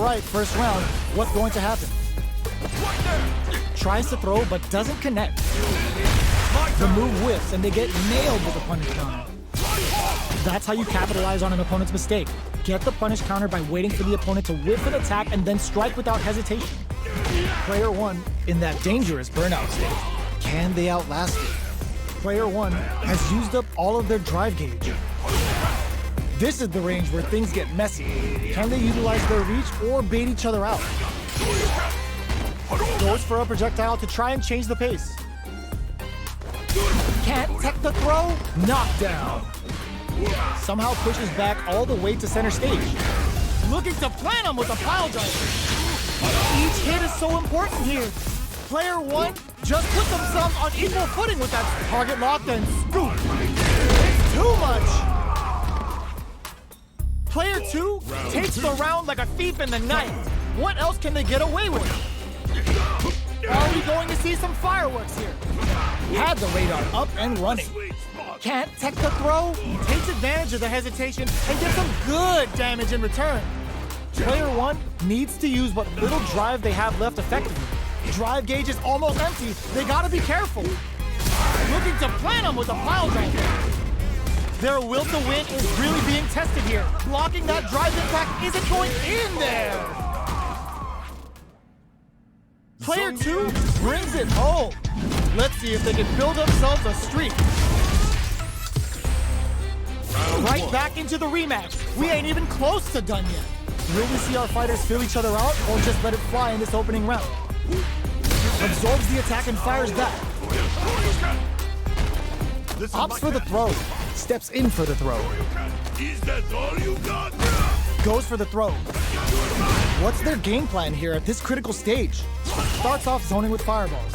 right, first round. What's going to happen? Tries to throw, but doesn't connect. The move whiffs, and they get nailed with a punish counter. That's how you capitalize on an opponent's mistake. Get the punish counter by waiting for the opponent to whiff an attack and then strike without hesitation. Player 1 in that dangerous burnout state. Can they outlast it? Player 1 has used up all of their drive gauge. This is the range where things get messy. Can they utilize their reach or bait each other out? Goes for a projectile to try and change the pace. Can't tech the throw? Knockdown. Somehow pushes back all the way to center stage. Looking to plant him with a pile driver. Each hit is so important here. Player 1 just put themselves on equal footing with that target locked and scoop. It's too much. Player 2 takes the round like a thief in the night. What else can they get away with? Are we going to see some fireworks here? Had the radar up and running. Can't tech the throw, takes advantage of the hesitation, and gets some good damage in return. Player 1 needs to use what little drive they have left effectively. Drive gauge is almost empty. They gotta be careful. Looking to plant them with a pile driver. Their will to win is really being tested here. Blocking that drive impact isn't going in there. Player 2 brings it home. Let's see if they can build themselves a streak. Right back into the rematch. We ain't even close to done yet. Will we see our fighters fill each other out or just let it fly in this opening round? Absorbs the attack and fires back. Opts for the throw. Steps in for the throw. Is that all you got? Goes for the throw. What's their game plan here at this critical stage? Starts off zoning with fireballs.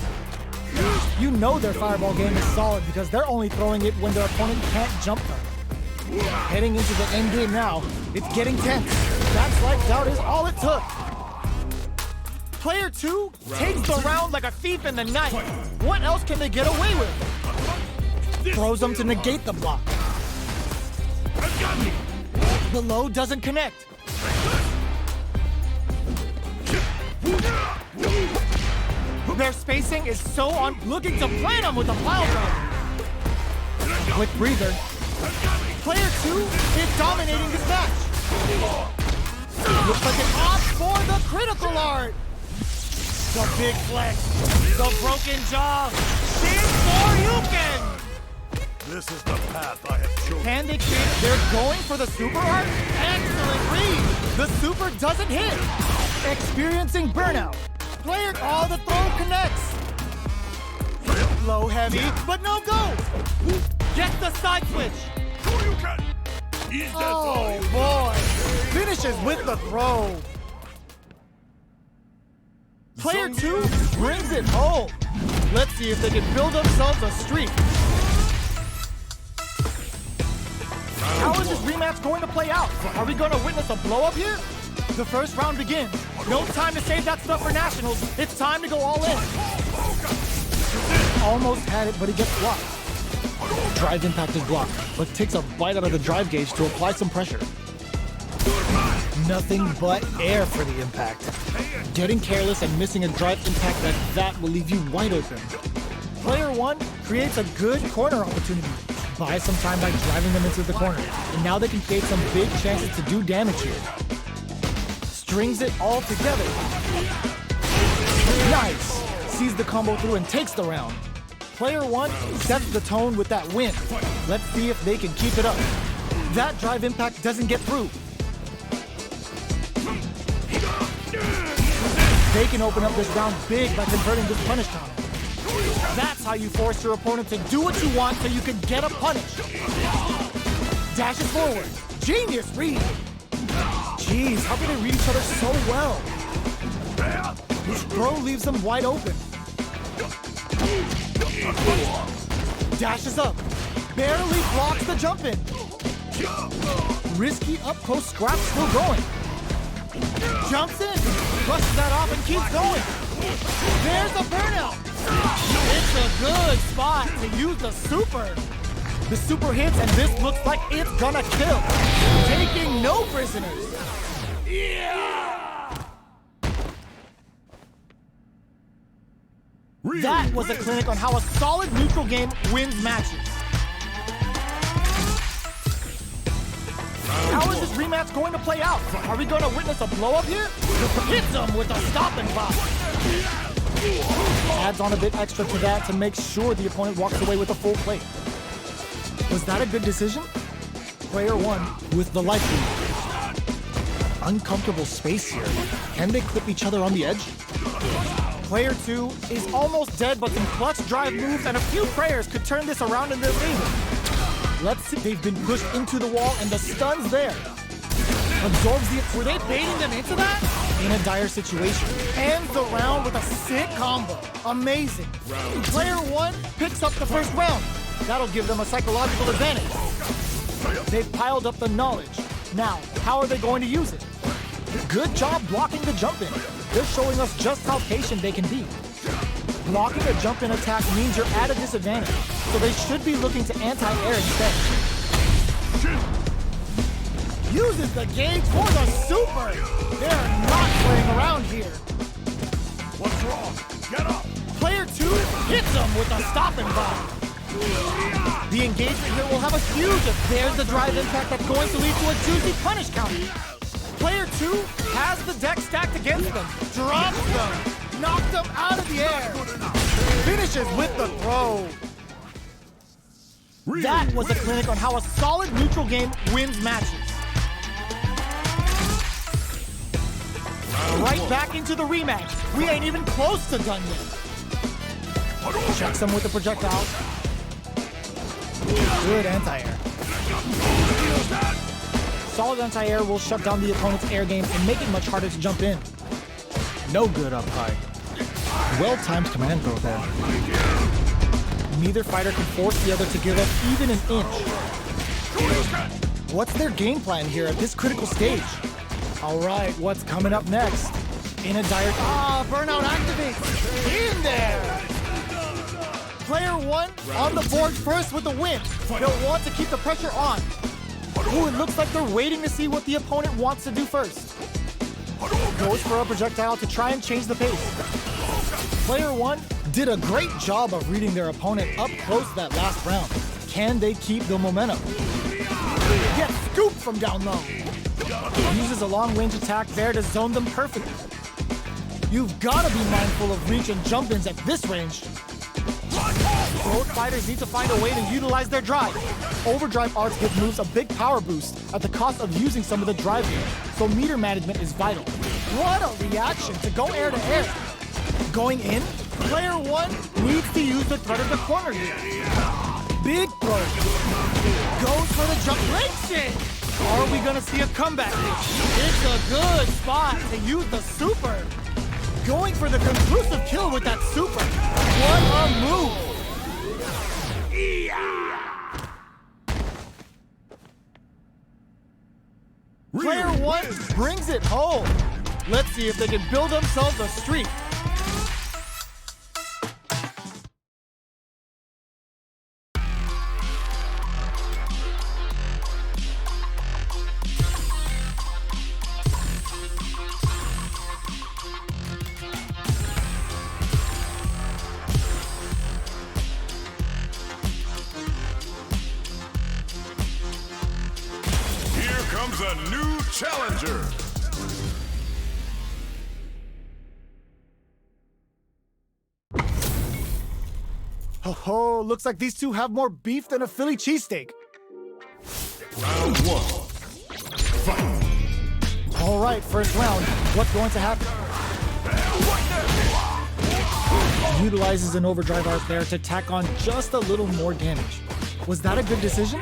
You know their fireball game is solid because they're only throwing it when their opponent can't jump them. Heading into the end game now, it's getting tense. That slight doubt is all it took. Player 2 takes the round like a thief in the night. What else can they get away with? Throws them to negate the block. The low doesn't connect. Their spacing is so on. Looking to plant them with a pile driver. Quick breather. Player 2 is dominating this match. Looks like an opt for the critical art. The big flex. The broken jaw. Big Boryuken. This is the path I have chosen. Can they create? They're going for the super art? Excellent read. The super doesn't hit. Experiencing burnout. Player, the throw connects. Low heavy, but no go. Gets the side switch. Oh boy. Finishes with the throw. Player 2 brings it home. Let's see if they can build themselves a streak. How is this rematch going to play out? Are we going to witness a blow-up here? The first round begins. No time to save that stuff for nationals. It's time to go all in. Almost had it, but he gets blocked. Drive impact is blocked, but takes a bite out of the drive gauge to apply some pressure. Nothing but air for the impact. Getting careless and missing a drive impact like that will leave you wide open. Player 1 creates a good corner opportunity. Buys some time by driving them into the corner, and now they can create some big chances to do damage here. Strings it all together. Nice! Sees the combo through and takes the round. Player 1 sets the tone with that win. Let's see if they can keep it up. That drive impact doesn't get through. They can open up this round big by converting this punish counter. That's how you force your opponent to do what you want so you can get a punish. Dashes forward. Genius read. Jeez, how can they read each other so well? His throw leaves them wide open. Dashes up. Barely blocks the jump in. Risky up-close scrap still going. Jumps in. Busts that off and keeps going. There's a burnout. It's a good spot to use the super. The super hits, and this looks like it's gonna kill. Taking no prisoners. Yeah! That was a clinic on how a solid neutral game wins matches. How is this rematch going to play out? Are we going to witness a blow-up here? Hits him with a stopping block. Adds on a bit extra to that to make sure the opponent walks away with a full plate. Was that a good decision? Player one with the life lead. Uncomfortable space here. Can they clip each other on the edge? Player two is almost dead, but some clutch drive moves and a few prayers could turn this around in their favor. Let's see, they've been pushed into the wall and the stun's there. Absorbs the, were they baiting them into that? In a dire situation. Ends the round with a sick combo. Amazing. Player one picks up the first round. That'll give them a psychological advantage. They've piled up the knowledge. Now, how are they going to use it? Good job blocking the jump in. They're showing us just how patient they can be. Blocking a jump in attack means you're at a disadvantage, so they should be looking to anti-air instead. Uses the gauge for the super! They're not playing around here. What's wrong? Get up! Player two hits him with a stopping bomb. The engagement here will have a huge effect. There's the drive impact that's going to lead to a juicy punish counter. Player two has the deck stacked against them, drops them, knocks them out of the air, finishes with the throw. That was a clinic on how a solid neutral game wins matches. Right back into the rematch. We ain't even close to done yet. Checks him with the projectile. Good anti-air. Solid anti-air will shut down the opponent's air game and make it much harder to jump in. No good up high. Well-timed command throw there. Neither fighter can force the other to give up even an inch. What's their game plan here at this critical stage? All right, what's coming up next? In a dire... burnout activates! In there! Player one on the board first with the win. They'll want to keep the pressure on. Ooh, it looks like they're waiting to see what the opponent wants to do first. Goes for a projectile to try and change the pace. Player one did a great job of reading their opponent up close that last round. Can they keep the momentum? Gets scooped from down low. Uses a long-range attack there to zone them perfectly. You've got to be mindful of reach and jump-ins at this range. Both fighters need to find a way to utilize their drive. Overdrive arts give moves a big power boost at the cost of using some of the drive here, so meter management is vital. What a reaction to go air to air. Going in, player one needs to use the threat of the corner here. Big throw. Goes for the jump. Breaks it. Are we gonna see a comeback? It's a good spot to use the super. Going for the conclusive kill with that super. What a move. Player one brings it home. Let's see if they can build themselves a streak. Comes a new challenger. Oh, looks like these two have more beef than a Philly cheesesteak. Round one. Fight. All right, first round. What's going to happen? Utilizes an overdrive art there to tack on just a little more damage. Was that a good decision?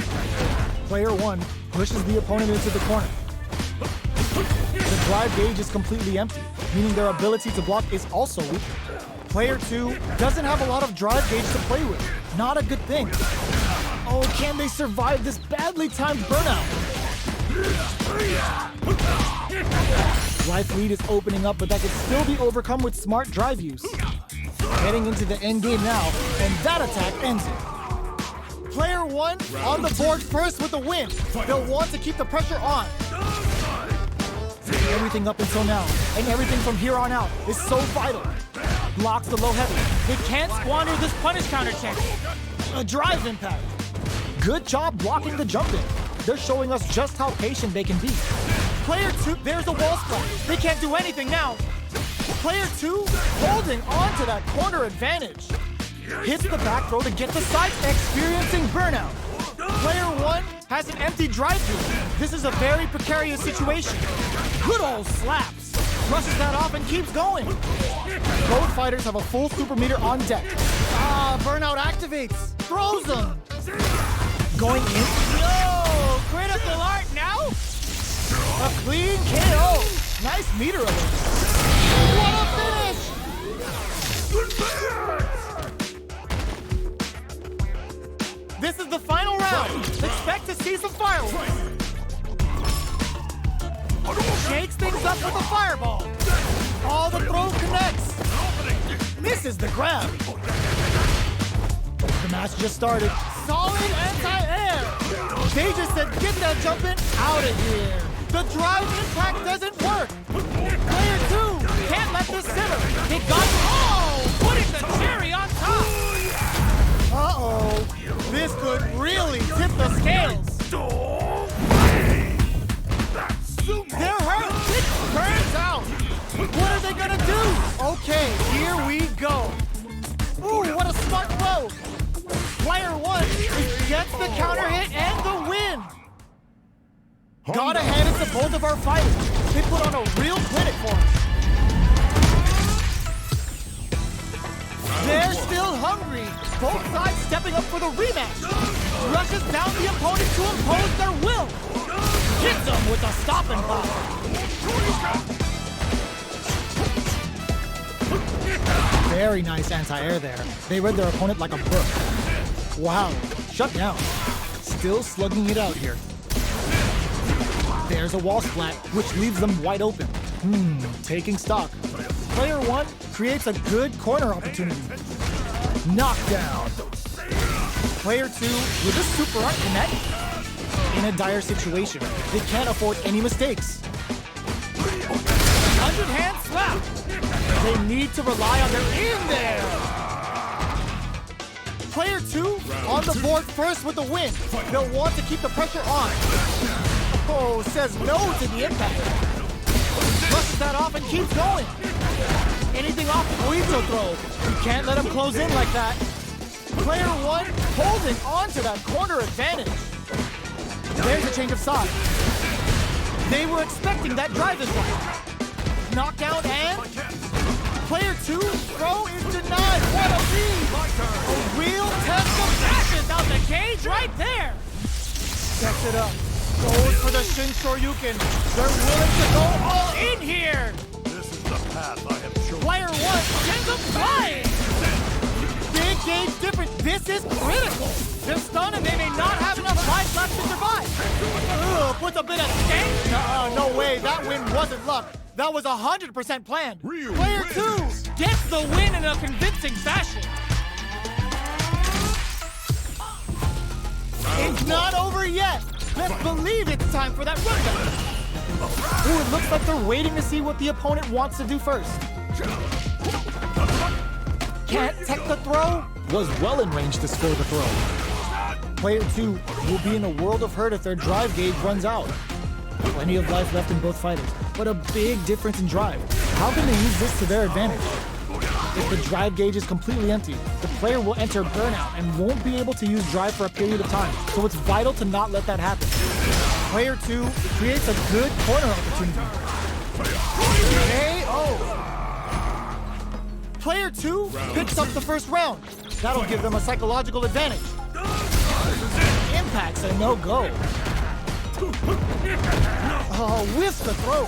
Player one pushes the opponent into the corner. The drive gauge is completely empty, meaning their ability to block is also weak. Player two doesn't have a lot of drive gauge to play with. Not a good thing. Oh, can they survive this badly timed burnout? Life lead is opening up, but that could still be overcome with smart drive use. Heading into the end game now, and that attack ends it. Player one on the board first with the win. They'll want to keep the pressure on. Everything up until now, and everything from here on out is so vital. blocks the low heavy. They can't squander this punish counter chance. A drive impact. Good job blocking the jump in. They're showing us just how patient they can be. Player 2, there's a wall splat. They can't do anything now. Player 2 holding on to that corner advantage. Hits the back throw to get the side, experiencing burnout. Player 1 has an empty drive through. This is a very precarious situation. Good old slaps. Brushes that off and keeps going. Both fighters have a full super meter on deck. Burnout activates. Throws them. Going in. Yo, critical art now? A clean KO. Nice meter alert. What a finish! This is the final round. Expect to see some fireworks. Shakes things up with a fireball. All the throw connects. Misses the grab. The match just started. Solid anti-air. They just said, get that jumping out of here. The drive impact doesn't work. Player 2 can't let this simmer. He got, putting the cherry on top. Uh-oh. This could really tip the scales. They're hurt. It burns out. What are they gonna do? Okay, here we go. Ooh, what a smart throw. Player 1 gets the counter hit and the win. Gotta hand it to both of our fighters. They put on a real clinic for us. They're still hungry. Both sides stepping up for the rematch. Rushes down the opponent to impose their will. Hits them with a stop and pop. Very nice anti-air there. They read their opponent like a book. Wow, shut down. Still slugging it out here. There's a wall splat, which leaves them wide open. Taking stock. Player 1 creates a good corner opportunity. Knockdown. Player 2 with a super art connect. In a dire situation, they can't afford any mistakes. 100-hand slap. They need to rely on their in there. Player 2 on the board first with the win. They'll want to keep the pressure on. Oh, says no to the impact. Brushes that off and keeps going. Anything off the Guito throw. You can't let him close in like that. Player 1 holding on to that corner advantage. There's a change of side. They were expecting that drive as well. Knockdown and player 2 throw is denied. What a lead! A real test of passion out the cage right there. Sets it up. Goes for the Shin Shoryuken. They're willing to go all in here. This is the path I have chosen. Player 1 sends them flying. Big gauge difference. This is critical. They're stunned and they may not have enough life left to survive. Puts a bit of stank. No way. That win wasn't luck. That was 100% planned. Player 2 gets the win in a convincing fashion. It's not over yet. Let's believe it's time for that run back. Ooh, it looks like they're waiting to see what the opponent wants to do first. Can't tech the throw? Was well in range to score the throw. Player 2 will be in a world of hurt if their drive gauge runs out. Plenty of life left in both fighters, but a big difference in drive. How can they use this to their advantage? If the drive gauge is completely empty, the player will enter burnout and won't be able to use drive for a period of time, so it's vital to not let that happen. Player 2 creates a good corner opportunity. KO! Player 2 picks up the first round. That'll give them a psychological advantage. Impact's a no-go. Oh, whiffs the throw.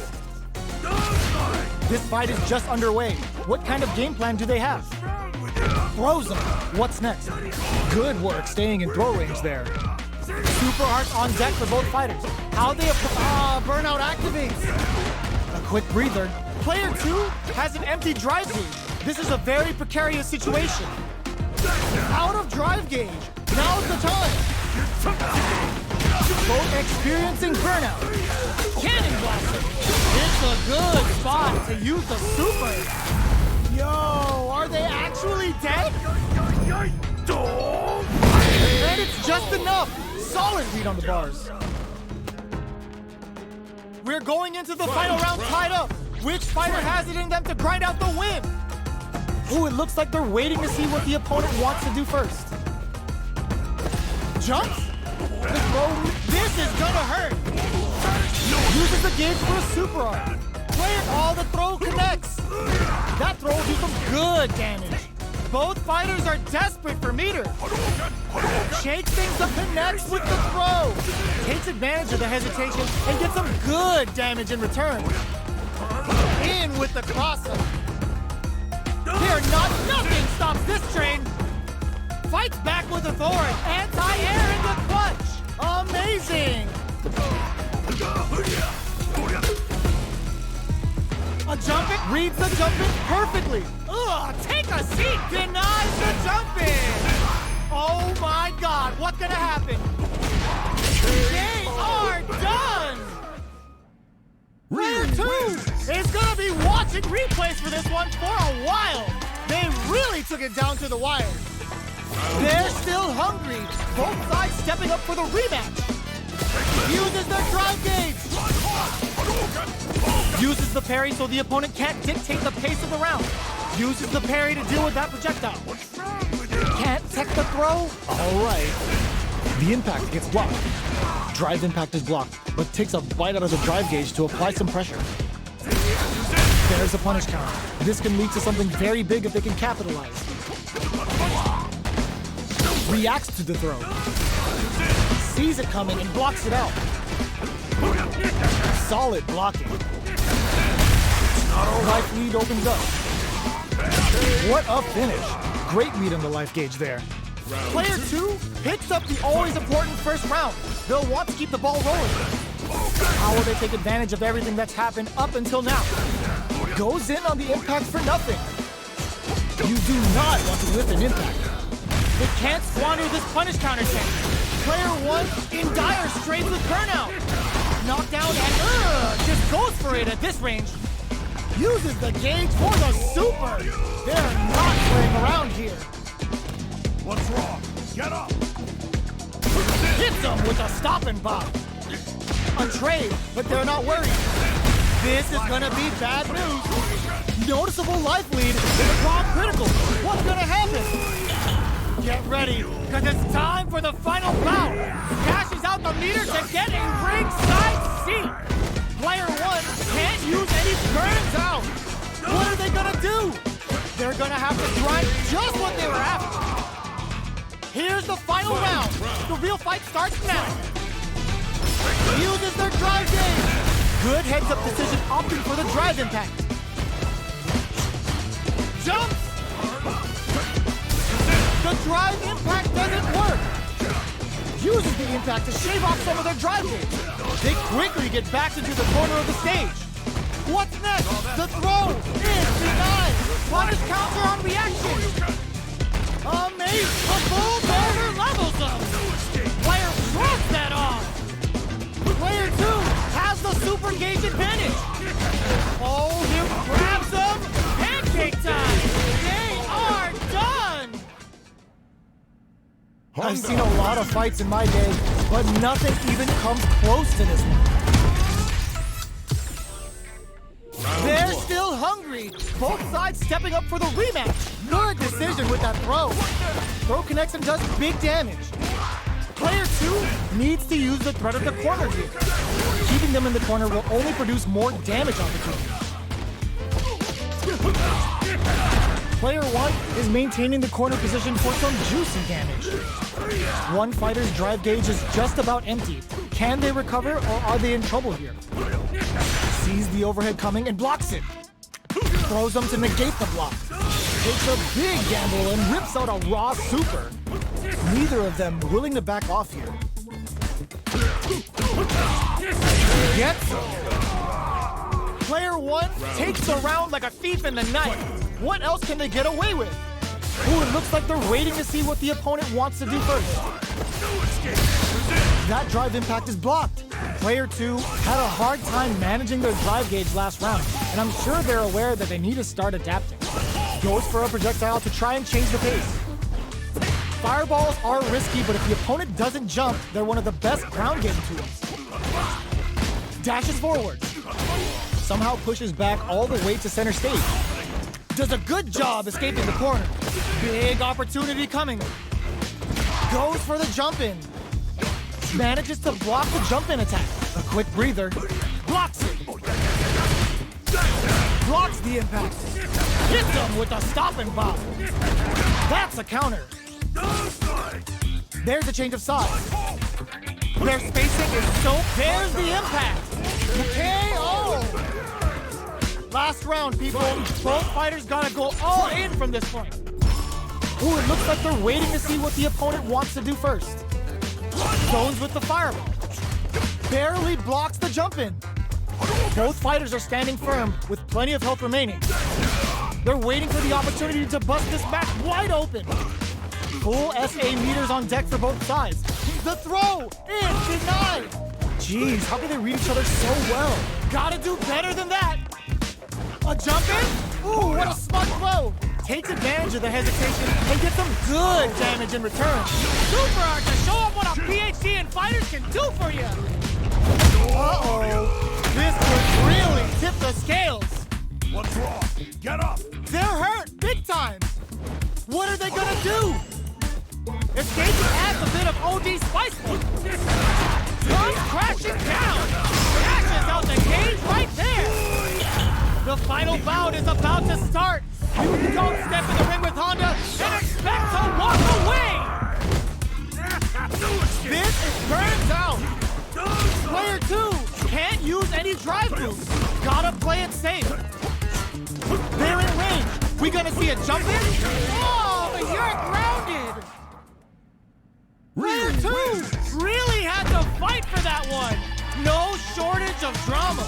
This fight is just underway. What kind of game plan do they have? Throws them. What's next? Good work staying in throw range there. Super arts on deck for both fighters. How they burnout activates. A quick breather. Player 2 has an empty drive gauge. This is a very precarious situation. Out of drive gauge. Now's the time. Both experiencing burnout. Cannon blaster. It's a good spot to use the super. Yo, are they actually dead? And it's just enough. Solid read on the bars. We're going into the final round tied up. Which fighter has it in them to grind out the win? Ooh, it looks like they're waiting to see what the opponent wants to do first. Jumps? This is gonna hurt. Uses the gauge for a super arm. Oh, the throw connects. That throw will do some good damage. Both fighters are desperate for meter. Shakes things up, connects with the throw. Takes advantage of the hesitation and gets some good damage in return. In with the crosser. Nothing stops this train. Fights back with authority. Anti-air in the clutch. Amazing. A jumping, reads the jumping perfectly. Ugh, take a seat. Denies the jumping. Oh my God, what's gonna happen? They are done. Player 2 is gonna be watching replays for this one for a while. They really took it down to the wire. They're still hungry. Both sides stepping up for the rematch. Uses the drive gauge. Uses the parry so the opponent can't dictate the pace of the round. Uses the parry to deal with that projectile. Can't tech the throw? All right. The impact gets blocked. Drive impact is blocked, but takes a bite out of the drive gauge to apply some pressure. There's a punish counter. This can lead to something very big if they can capitalize. Reacts to the throw. Sees it coming and blocks it out. Solid blocking. Life lead opens up. What a finish. Great lead on the life gauge there. Player 2 picks up the always important first round. They'll want to keep the ball rolling. How will they take advantage of everything that's happened up until now? Goes in on the impact for nothing. You do not want to whiff an impact. They can't squander this punish counter chain. Player 1 in dire straits with burnout. Knockdown and just goes for it at this range. Uses the gauge for the super. They're not playing around here. What's wrong? Get up! Hits him with a stop and pop. A trade, but they're not worried. This is gonna be bad news. Noticeable life lead is wrong critical. What's gonna happen? Get ready, because it's time for the final bout. Cashes out the meter to get a ringside seat. Player 1 can't use any burns out. What are they gonna do? They're gonna have to grind just what they were after. Here's the final round. The real fight starts now. Uses their drive gauge. Good heads-up decision opting for the drive impact. Jumps! The drive impact doesn't work. Uses the impact to shave off some of their drive gauge. They quickly get back into the corner of the stage. What's next? The throw is denied. Punish counter on reaction. Amazing! The bulldozer levels them. Player throws that off. Player 2 has the super gauge advantage. Oh, he grabs them. Pancake time. They are done. I've seen a lot of fights in my day, but nothing even comes close to this one. They're still hungry. Both sides stepping up for the rematch. Good decision with that throw. Throw connects and does big damage. Player 2 needs to use the threat of the corner here. Keeping them in the corner will only produce more damage opportunities. Player 1 is maintaining the corner position for some juicy damage. One fighter's drive gauge is just about empty. Can they recover or are they in trouble here? Sees the overhead coming and blocks it. Throws them to negate the block. Takes a big gamble and rips out a raw super. Neither of them willing to back off here. Gets him. Player 1 takes the round like a thief in the night. What else can they get away with? Ooh, it looks like they're waiting to see what the opponent wants to do first. That drive impact is blocked. Player 2 had a hard time managing their drive gauge last round, and I'm sure they're aware that they need to start adapting. Goes for a projectile to try and change the pace. Fireballs are risky, but if the opponent doesn't jump, they're one of the best ground game tools. Dashes forward. Somehow pushes back all the way to center stage. Does a good job escaping the corner. Big opportunity coming. Goes for the jump in. Manages to block the jump in attack. A quick breather. Blocks it. Blocks the impact. Hits him with a stop and pop. That's a counter. There's a change of sides. Their spacing is so... There's the impact. KO. Last round, people. Both fighters gotta go all in from this point. Ooh, it looks like they're waiting to see what the opponent wants to do first. Zones with the fireball. Barely blocks the jump in. Both fighters are standing firm with plenty of health remaining. They're waiting for the opportunity to bust this match wide open. Full SA meters on deck for both sides. The throw is denied. Jeez, how can they read each other so well? Gotta do better than that. A jump in? Ooh, what a smart blow. Takes advantage of the hesitation and gets some good damage in return. Super art to show them what a PhD in fighters can do for you. Uh-oh. This could really tip the scales. What's wrong? Get up! They're hurt big time. What are they gonna do? Escaping adds a bit of OD spice. Comes crashing down. Crashes out the cage right there. The final bout is about to start. Don't step in the ring with Honda and expect to walk away. This is burns out. Player 2 can't use any drive moves. Gotta play it safe. They're in range. We gonna see a jump in? Oh, but you're grounded. Player 2 really had to fight for that one. No shortage of drama.